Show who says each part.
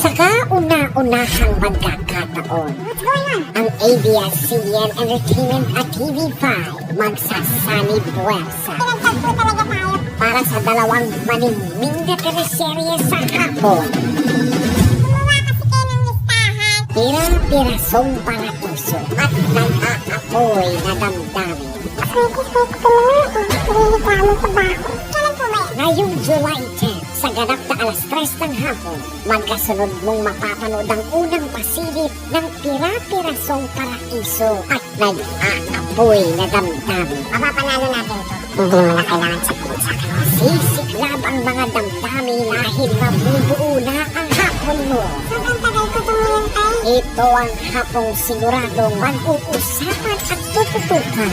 Speaker 1: Sa kauna-unahang pagkakataon, ang ABS-CBN Entertainment at TV5 magsasanib buwersa para sa dalawang maniming na teleserye sa hapon. Pira-pirasong paraiso at nag-aapoy na damdamin. Ngayong July 10, sa ganap na alas 3 ng hapon, magkasunod mong mapapanood ang unang pasilip ng Pira-pirasong paraiso at nag-aapoy na damdamin.
Speaker 2: Mapapanalo natin to.
Speaker 1: Hindi mo na kailangan sabihin sa akin. Sisiklab ang mga damdamin dahil mabubuo na ang hapon mo.
Speaker 2: Sobrang tagal ko tumihintay.
Speaker 1: Ito ang hapong siguradong mag-uusapan at tututukan.